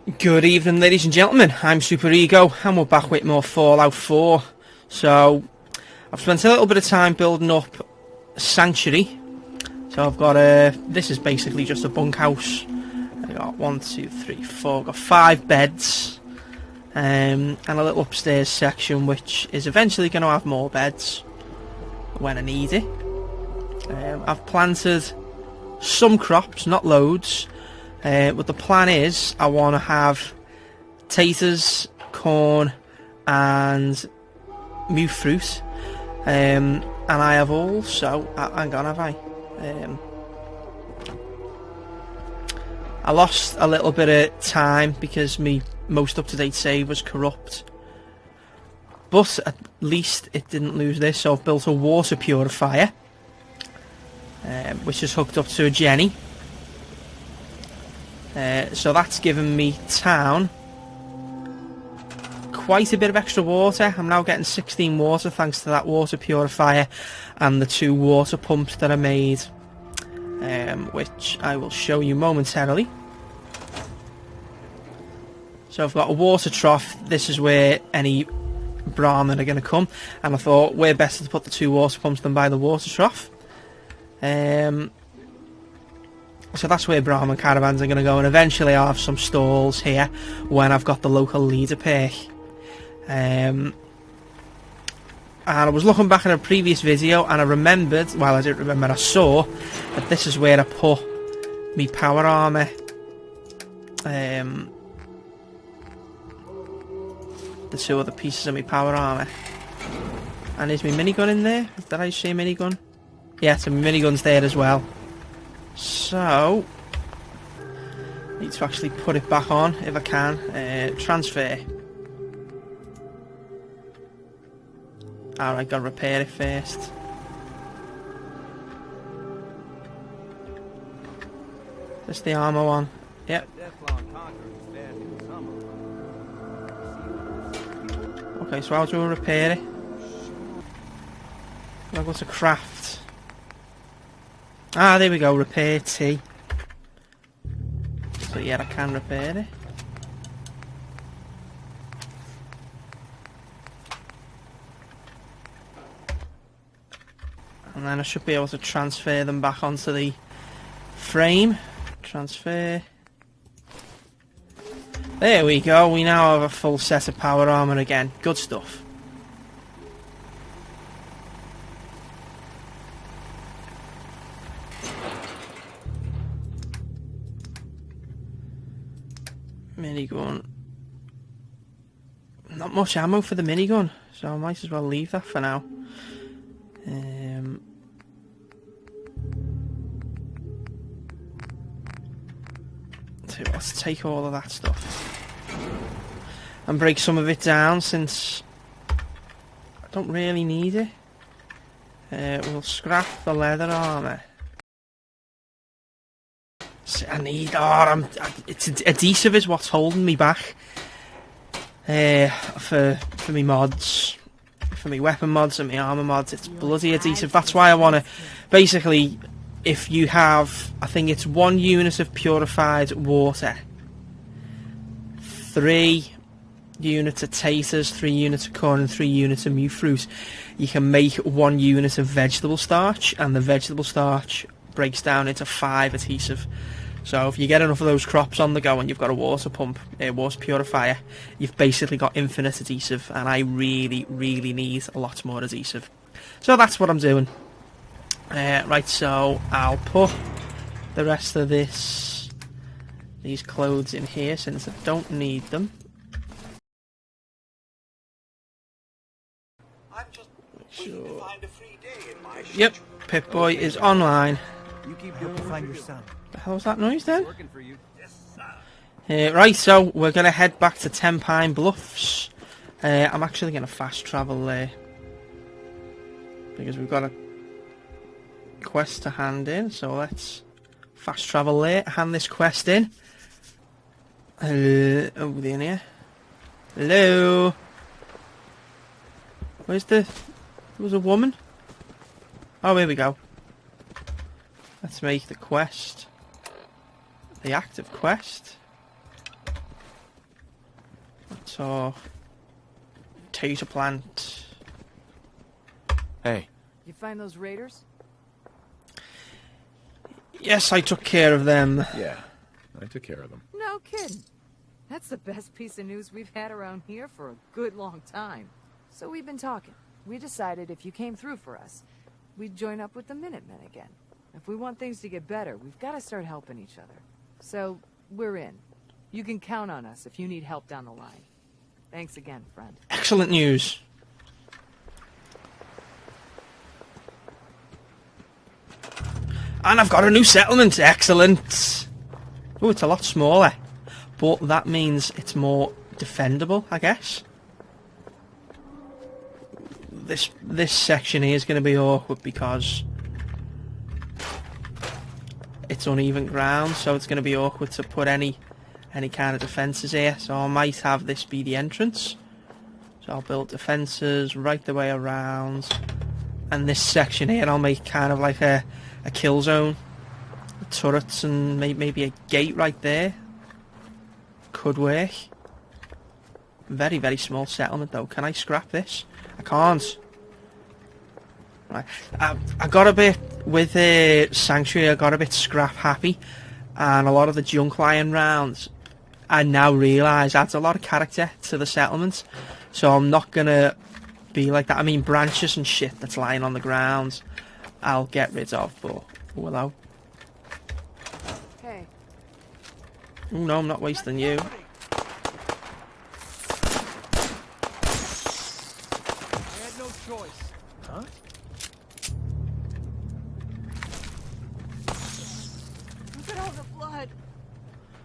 Good evening, ladies and gentlemen. I'm Superego, and we're back with more Fallout 4. So, I've spent a little bit of time building up a sanctuary. So I've got this is basically just a bunkhouse. I got 1, 2, 3, 4. I've got 5 beds, and a little upstairs section, which is eventually going to have more beds when I need it. I've planted some crops, not loads. But the plan is I want to have taters, corn and new fruit. And I have also... hang on, have I? I lost a little bit of time because my most up-to-date save was corrupt. But at least it didn't lose this, so I've built a water purifier. Which is hooked up to a Jenny. So that's given me town quite a bit of extra water. I'm now getting 16 water thanks to that water purifier and the 2 water pumps that I made, which I will show you momentarily. So I've got a water trough. This is where any Brahmin are going to come, and I thought where better to put the 2 water pumps than by the water trough. So that's where Brahmin caravans are going to go, and eventually I'll have some stalls here when I've got the local leader perk. And I was looking back at a previous video and I remembered, well I didn't remember, I saw that this is where I put me power armor. The 2 other pieces of my power armor. And is my minigun in there? Did I say minigun? Yeah, so my minigun's there as well. So, need to actually put it back on if I can. Transfer. Alright, gotta repair it first. Just the armor one. Yep. Okay, so how do I repair it? I'll go to craft. Ah, there we go, repair T. So yeah, I can repair it. And then I should be able to transfer them back onto the frame. Transfer. There we go, we now have a full set of power armor again. Good stuff. Minigun. Not much ammo for the minigun, so I might as well leave that for now. So let's take all of that stuff and break some of it down since I don't really need it. We'll scrap the leather armor. I need... it's adhesive is what's holding me back. For me mods. For me weapon mods and me armor mods. It's bloody adhesive. That's why I want to... Basically, if you have... I think it's 1 unit of purified water. 3 units of taters, 3 units of corn and 3 units of new fruit. You can make 1 unit of vegetable starch. And the vegetable starch breaks down into 5 adhesive. So if you get enough of those crops on the go and you've got a water pump, a water purifier, you've basically got infinite adhesive, and I really, really need a lot more adhesive. So that's what I'm doing. Right, so I'll put the rest of these clothes in here since I don't need them. Sure. Yep, Pip-Boy is online. You keep looking to find your son. The hell was that noise then? Right, so we're going to head back to 10 Pine Bluffs. I'm actually going to fast travel there because we've got a quest to hand in, so let's fast travel there, hand this quest in. Over in here. Hello? Where's there was a woman? Oh, here we go. Let's make the quest. The active quest. So, potato plant. Hey. You find those raiders? Yes, I took care of them. Yeah, I took care of them. No kidding. That's the best piece of news we've had around here for a good long time. So we've been talking. We decided if you came through for us, we'd join up with the Minutemen again. If we want things to get better, we've got to start helping each other. So, we're in. You can count on us if you need help down the line. Thanks again, friend. Excellent news. And I've got a new settlement. Excellent. Oh, it's a lot smaller. But that means it's more defendable, I guess. This section here is going to be awkward because it's uneven ground, so it's going to be awkward to put any kind of defences here. So I might have this be the entrance. So I'll build defences right the way around. And this section here I'll make kind of like a kill zone. Turrets and maybe a gate right there. Could work. Very, very small settlement though. Can I scrap this? I can't. Right. I got a bit with Sanctuary. I got a bit scrap happy, and a lot of the junk lying round. I now realise adds a lot of character to the settlement. So I'm not gonna be like that. I mean, branches and shit that's lying on the ground, I'll get rid of. But hello. Hey. Oh no, I'm not wasting you. Huh? Look at all the blood.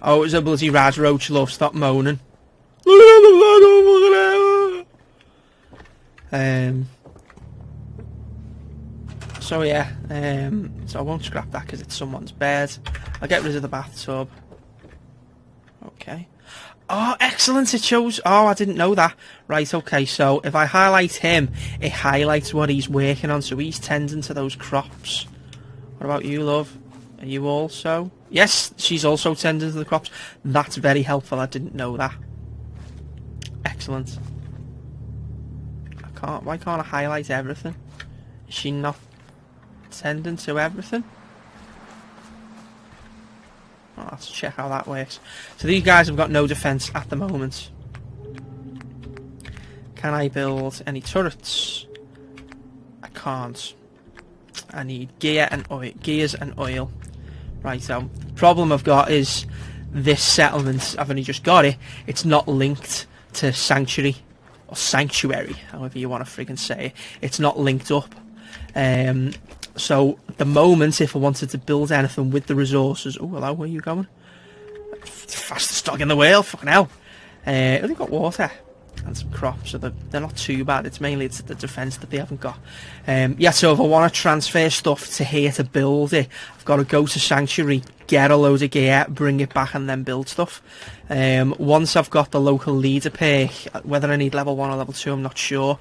Oh, it was a bloody radroach, love. Stop moaning. So yeah, so I won't scrap that because it's someone's bed. I'll get rid of the bathtub. Okay. Oh, excellent, it shows... Oh, I didn't know that. Right, okay, so if I highlight him, it highlights what he's working on, so he's tending to those crops. What about you, love? Are you also... Yes, she's also tending to the crops. That's very helpful, I didn't know that. Excellent. Why can't I highlight everything? Is she not tending to everything? Oh, let's check how that works. So these guys have got no defense at the moment. Can I build any turrets? I can't. I need gear and oil, gears and oil. Right, so the problem I've got is this settlement, I've only just got it, it's not linked to Sanctuary, or Sanctuary, however you want to friggin' say it. It's not linked up. So at the moment, if I wanted to build anything with the resources... Oh, hello, where are you going? Fastest dog in the world, fucking hell. They've got water and some crops, so they're not too bad. It's mainly the defence that they haven't got. Yeah, so if I want to transfer stuff to here to build it, I've got to go to Sanctuary, get a load of gear, bring it back and then build stuff. Once I've got the local leader perk, whether I need level 1 or level 2, I'm not sure.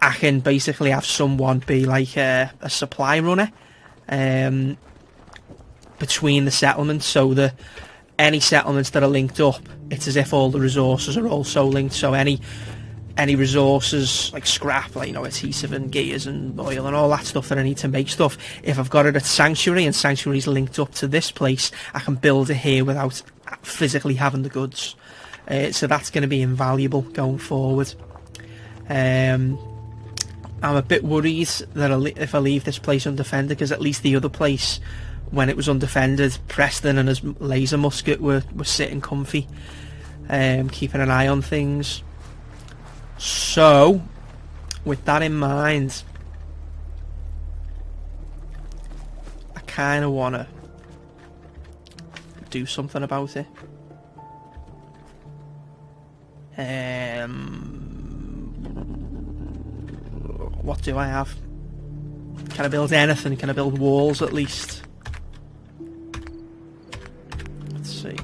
I can basically have someone be like a supply runner between the settlements, so that any settlements that are linked up, it's as if all the resources are also linked. So any resources like scrap, like, you know, adhesive and gears and oil and all that stuff that I need to make stuff, if I've got it at Sanctuary and Sanctuary's linked up to this place, I can build it here without physically having the goods. So that's going to be invaluable going forward. I'm a bit worried that if I leave this place undefended, because at least the other place, when it was undefended, Preston and his laser musket were sitting comfy, keeping an eye on things. So, with that in mind, I kind of want to do something about it. What do I have? Can I build anything? Can I build walls at least? Let's see.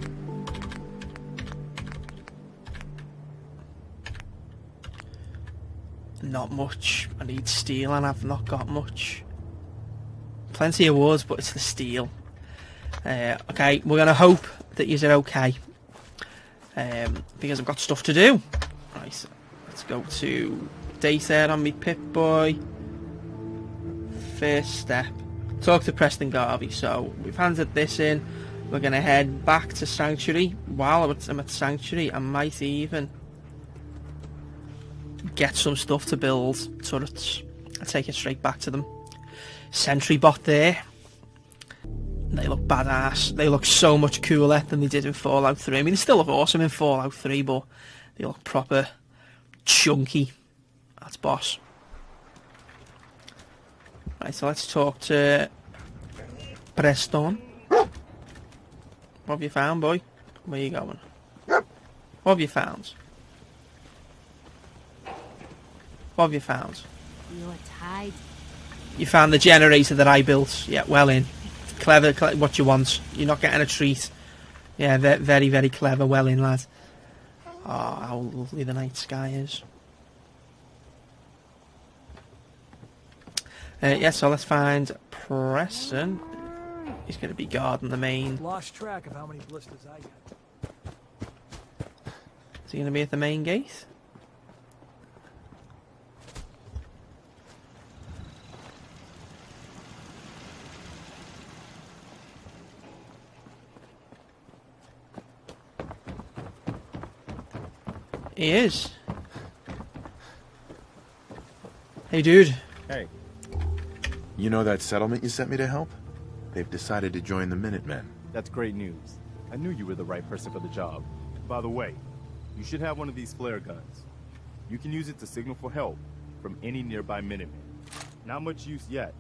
Not much. I need steel and I've not got much. Plenty of wood, but it's the steel. Okay, we're going to hope that you're okay. because I've got stuff to do. Right, so let's go to data on me Pip-Boy. First step, talk to Preston Garvey. So we've handed this in. We're going to head back to Sanctuary. While I'm at Sanctuary, I might even get some stuff to build turrets. I'll take it straight back to them. Sentry bot there. They look badass. They look so much cooler than they did in Fallout 3. I mean, they still look awesome in Fallout 3, but they look proper chunky. That's boss. Right, so let's talk to Preston. What have you found, boy? Where you going? What have you found? What have you found? You're tied. You found the generator that I built. Yeah, well in. Clever, what you want. You're not getting a treat. Yeah, very, very clever. Well in, lad. Oh, how lovely the night sky is. Yeah, so let's find Preston. He's going to be guarding the main. Lost track of how many blisters I got. Is he going to be at the main gate? He is. Hey, dude. Hey. You know that settlement you sent me to help? They've decided to join the Minutemen. That's great news. I knew you were the right person for the job. By the way, you should have one of these flare guns. You can use it to signal for help from any nearby Minutemen. Not much use yet,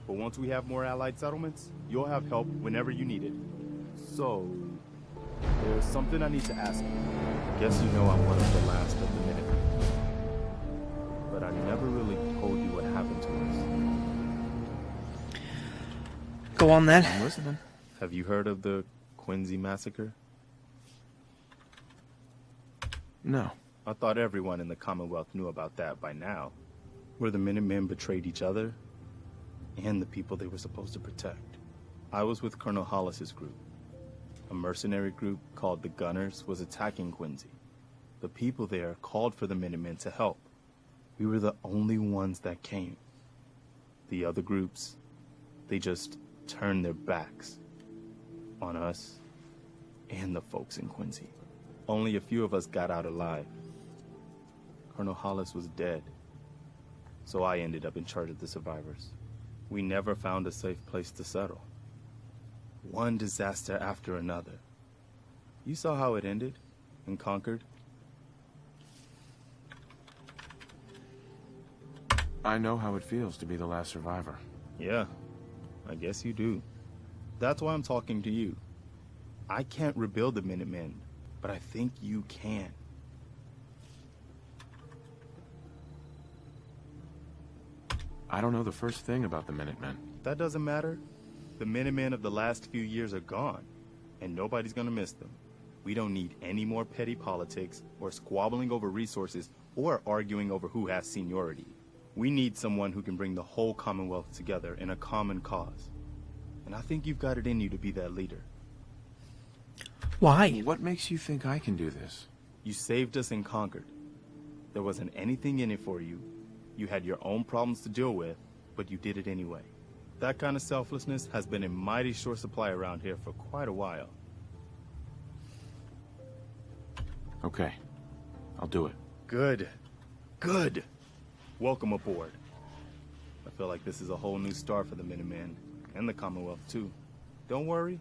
but once we have more allied settlements, you'll have help whenever you need it. So, there's something I need to ask you. Guess you know I'm one of the last of the Minutemen. But I never really told you what happened to us. Go on then. I'm listening. Have you heard of the Quincy massacre? No. I thought everyone in the Commonwealth knew about that by now. Where the Minutemen betrayed each other and the people they were supposed to protect. I was with Colonel Hollis's group. A mercenary group called the Gunners was attacking Quincy. The people there called for the Minutemen to help. We were the only ones that came. The other groups, they just turned their backs on us and the folks in Quincy. Only a few of us got out alive. Colonel Hollis was dead, so I ended up in charge of the survivors. We never found a safe place to settle. One disaster after another. You saw how it ended in Concord? I know how it feels to be the last survivor. Yeah, I guess you do. That's why I'm talking to you. I can't rebuild the Minutemen, but I think you can. I don't know the first thing about the Minutemen. That doesn't matter. The Minutemen of the last few years are gone, and nobody's gonna miss them. We don't need any more petty politics, or squabbling over resources, or arguing over who has seniority. We need someone who can bring the whole Commonwealth together in a common cause. And I think you've got it in you to be that leader. Why? What makes you think I can do this? You saved us in Concord. There wasn't anything in it for you. You had your own problems to deal with, but you did it anyway. That kind of selflessness has been in mighty short supply around here for quite a while. Okay. I'll do it. Good. Good. Welcome aboard. I feel like this is a whole new start for the Minutemen, and the Commonwealth too. Don't worry.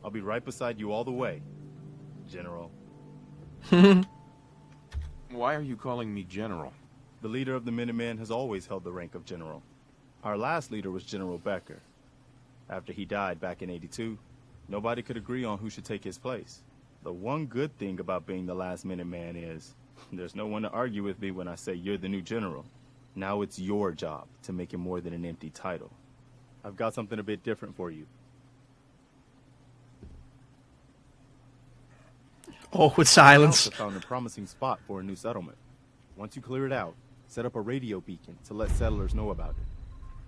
I'll be right beside you all the way, General. Why are you calling me General? The leader of the Minutemen has always held the rank of General. Our last leader was General Becker. After he died back in '82, nobody could agree on who should take his place. The one good thing about being the last Minuteman is there's no one to argue with me when I say you're the new general. Now it's your job to make it more than an empty title. I've got something a bit different for you. Awkward silence. I found a promising spot for a new settlement. Once you clear it out, set up a radio beacon to let settlers know about it.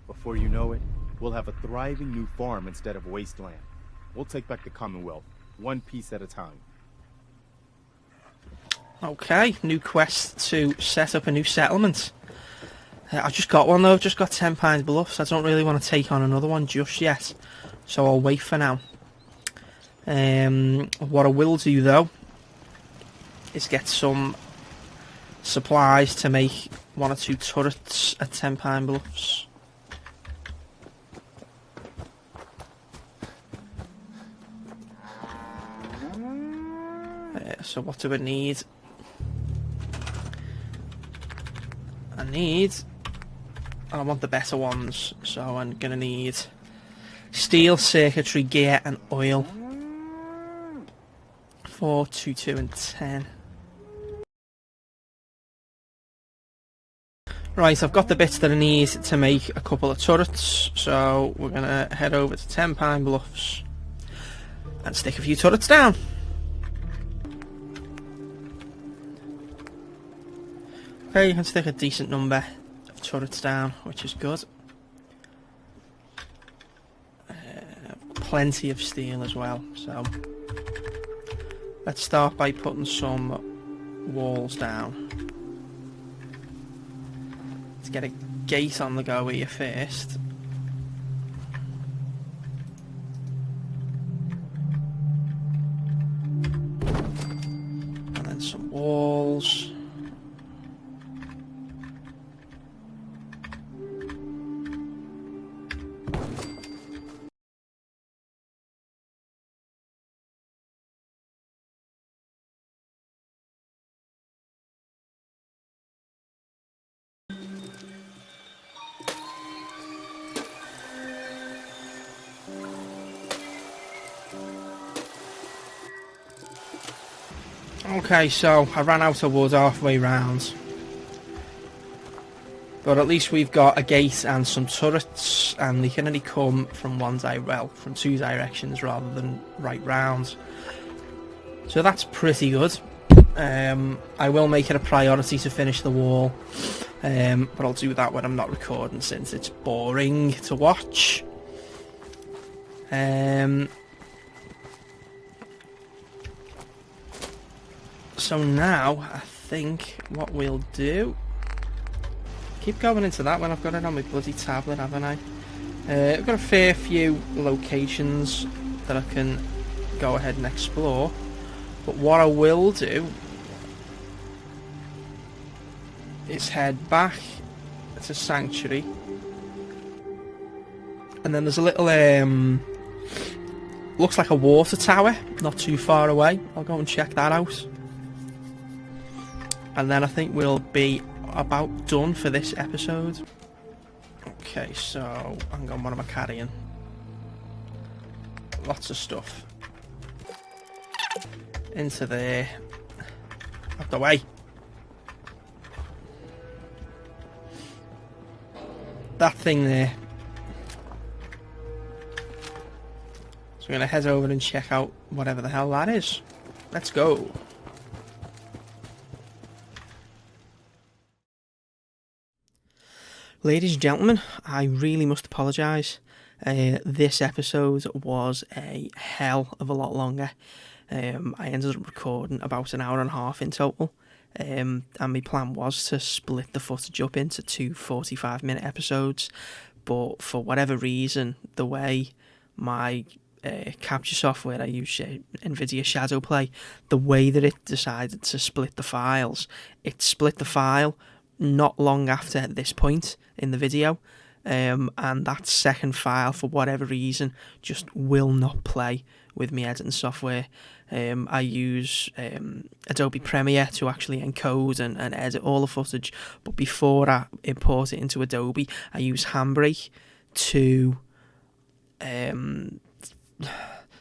Before you know it, we'll have a thriving new farm instead of wasteland. We'll take back the Commonwealth, one piece at a time. Okay, new quest to set up a new settlement. I just got one though, I've just got 10 Pines Bluffs. I don't really want to take on another one just yet, so I'll wait for now. What I will do though is get some supplies to make 1 or 2 turrets at 10 Pine Bluffs. So what do I need? I want the better ones, so I'm gonna need steel, circuitry, gear and oil. 4, 2, 2 and 10. Right, I've got the bits that I need to make a couple of turrets, so we're gonna head over to 10 Pine Bluffs and stick a few turrets down. Okay, you can stick a decent number of turrets down, which is good. Plenty of steel as well, so let's start by putting some walls down. Let's get a gate on the go here first. And then some walls. Okay, so I ran out of wood halfway round, but at least we've got a gate and some turrets, and they can only come from from 2 directions rather than right round. So that's pretty good. I will make it a priority to finish the wall, but I'll do that when I'm not recording since it's boring to watch. So now, I think what we'll do... Keep going into that when I've got it on my bloody tablet, haven't I? I've got a fair few locations that I can go ahead and explore. But what I will do is head back to Sanctuary. And then there's a little... looks like a water tower, not too far away. I'll go and check that out. And then I think we'll be about done for this episode. Okay, so hang on, what am I carrying? Lots of stuff. Into there. Out the way. That thing there. So we're going to head over and check out whatever the hell that is. Let's go. Ladies and gentlemen, I really must apologise. This episode was a hell of a lot longer. I ended up recording about an hour and a half in total. And my plan was to split the footage up into 2 45-minute episodes. But for whatever reason, the way my capture software, I use NVIDIA Shadowplay, the way that it decided to split the files, it split the file not long after this point in the video, and that second file, for whatever reason, just will not play with my editing software. I use Adobe Premiere to actually encode and edit all the footage, but before I import it into Adobe, I use Handbrake to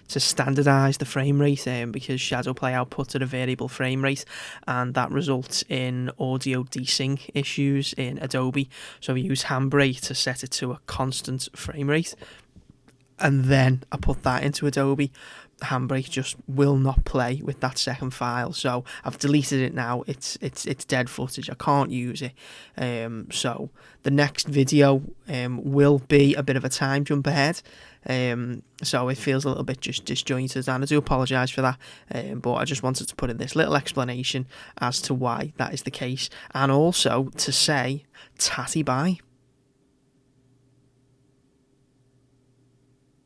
standardise the frame rate, because Shadowplay outputs at a variable frame rate, and that results in audio desync issues in Adobe. So we use Handbrake to set it to a constant frame rate, and then I put that into Adobe. Handbrake just will not play with that second file, so I've deleted it now. It's dead footage. I can't use it. So the next video will be a bit of a time jump ahead. So it feels a little bit just disjointed, and I do apologise for that. But I just wanted to put in this little explanation as to why that is the case, and also to say tatty bye.